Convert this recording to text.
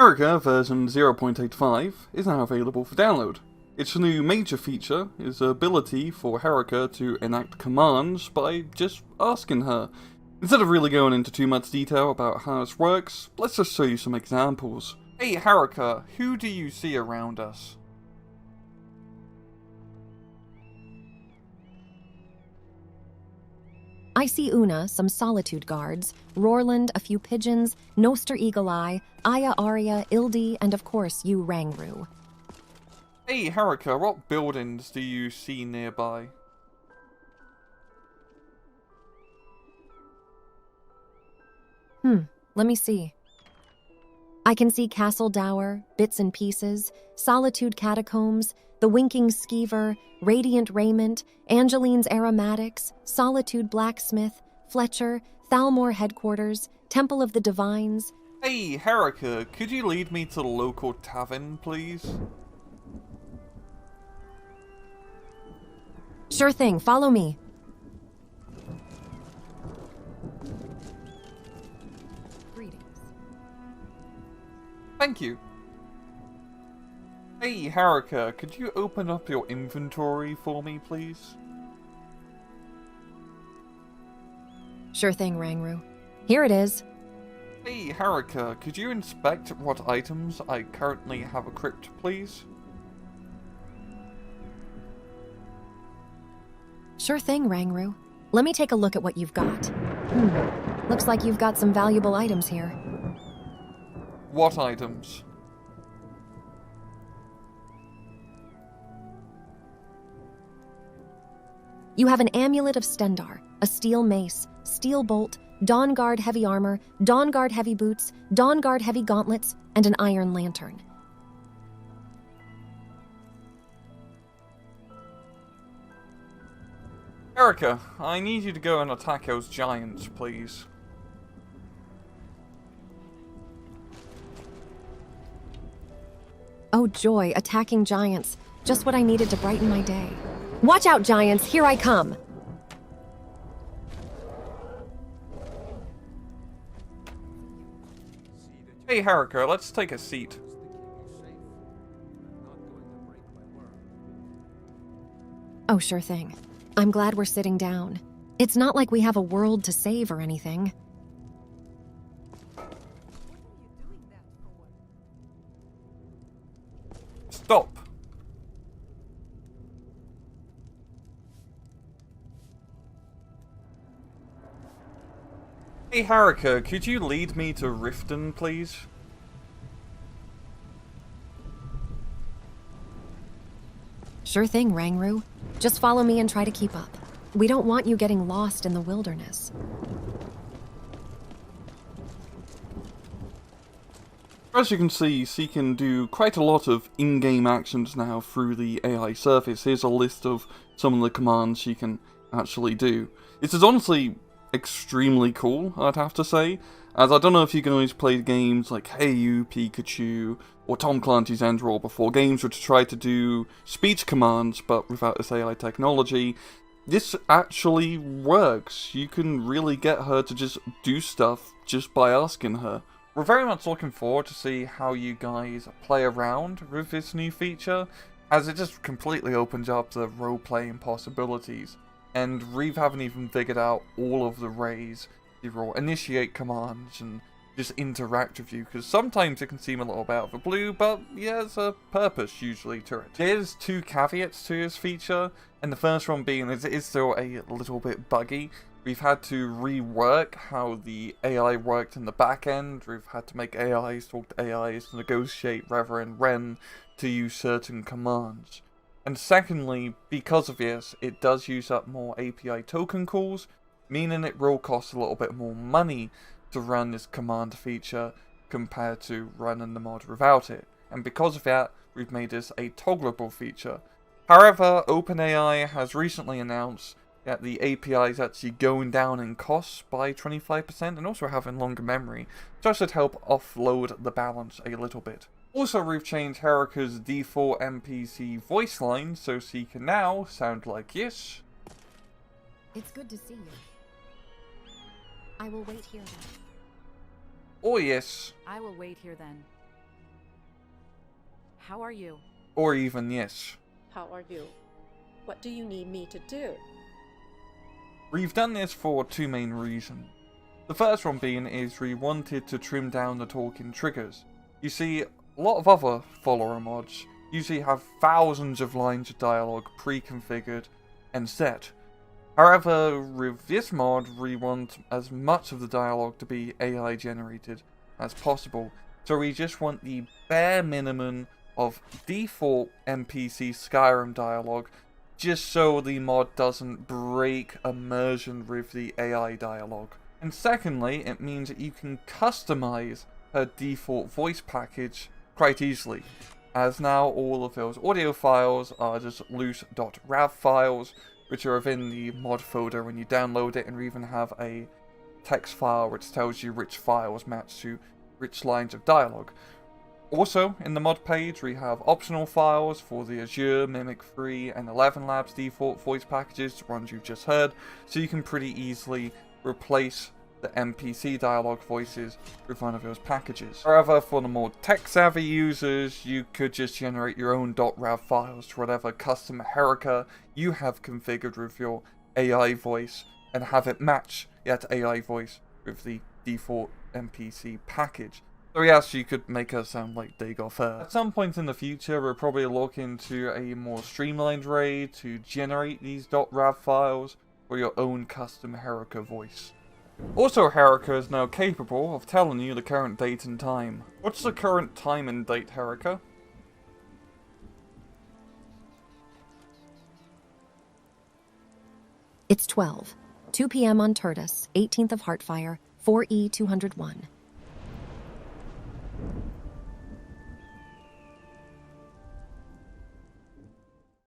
Herika version 0.85 is now available for download. Its new major feature is the ability for Herika to enact commands by just asking her. Instead of really going into too much detail about how this works, let's just show you some examples. Hey Herika, who do you see around us? I see Una, some solitude guards, Rorland, a few pigeons, Noster Eagle Eye, Aya Arya, Ildi, and of course you, Rangru. Hey Herika, what buildings do you see nearby? Let me see. I can see Castle Dower, Bits and Pieces, Solitude Catacombs, The Winking Skeever, Radiant Raiment, Angeline's Aromatics, Solitude Blacksmith, Fletcher, Thalmor Headquarters, Temple of the Divines. Hey Herika, could you lead me to the local tavern, please? Sure thing, follow me. Thank you. Hey Herika, could you open up your inventory for me, please? Sure thing, Rangru. Here it is. Hey Herika, could you inspect what items I currently have equipped, please? Sure thing, Rangru. Let me take a look at what you've got. Looks like you've got some valuable items here. What items? You have an Amulet of Stendar, a steel mace, steel bolt, Dawnguard heavy armor, Dawnguard heavy boots, Dawnguard heavy gauntlets, and an iron lantern. Herika, I need you to go and attack those giants, please. Oh joy, attacking giants. Just what I needed to brighten my day. Watch out, giants, here I come! Hey Herika, let's take a seat. Oh, sure thing. I'm glad we're sitting down. It's not like we have a world to save or anything. Stop! Hey Herika, could you lead me to Riften, please? Sure thing, Rangru. Just follow me and try to keep up. We don't want you getting lost in the wilderness. As you can see, she can do quite a lot of in-game actions now through the AI surface. Here's a list of some of the commands she can actually do. This is honestly extremely cool, I'd have to say, as I don't know if you can always play games like Hey You, Pikachu, or Tom Clancy's Android before, games which try to do speech commands but without this AI technology. This actually works. You can really get her to just do stuff just by asking her. We're very much looking forward to see how you guys play around with this new feature, as it just completely opens up the role-playing possibilities. And Reeve haven't even figured out all of the ways you will initiate commands and just interact with you, because sometimes it can seem a little bit out of the blue, but yeah, there's a purpose usually to it. There's two caveats to this feature, and the first one being is it is still a little bit buggy. We've had to rework how the AI worked in the back end. We've had to make AIs talk to AIs, negotiate rather than Ren to use certain commands. And secondly, because of this, it does use up more API token calls, meaning it will cost a little bit more money to run this command feature compared to running the mod without it. And because of that, we've made this a toggleable feature. However, OpenAI has recently announced that the API is actually going down in costs by 25% and also having longer memory, so that should help offload the balance a little bit. Also, we've changed Herika's default NPC voice line so she can now sound like this. It's good to see you. I will wait here then. Oh yes. I will wait here then. How are you? Or even yes. How are you? What do you need me to do? We've done this for two main reasons. The first one being is we wanted to trim down the talking triggers. You see, a lot of other follower mods usually have thousands of lines of dialogue pre-configured and set. However, with this mod, we want as much of the dialogue to be AI generated as possible. So we just want the bare minimum of default NPC Skyrim dialogue, just so the mod doesn't break immersion with the AI dialogue. And secondly, it means that you can customize her default voice package quite easily, as now all of those audio files are just loose.rav files, which are within the mod folder when you download it, and we even have a text file which tells you which files match to which lines of dialogue. Also, in the mod page, we have optional files for the Azure, Mimic 3, and 11 Labs default voice packages, the ones you've just heard, so you can pretty easily replace the NPC dialogue voices with one of those packages. However, for the more tech-savvy users, you could just generate your own .rav files to whatever custom Herika you have configured with your AI voice, and have it match that AI voice with the default NPC package. So yes, you could make her sound like Dagoth. At some point in the future, we'll probably look into a more streamlined way to generate these .rav files for your own custom Herika voice. Also, Herika is now capable of telling you the current date and time. What's the current time and date, Herika? It's 2 p.m. on Tertus, 18th of Heartfire, 4E201.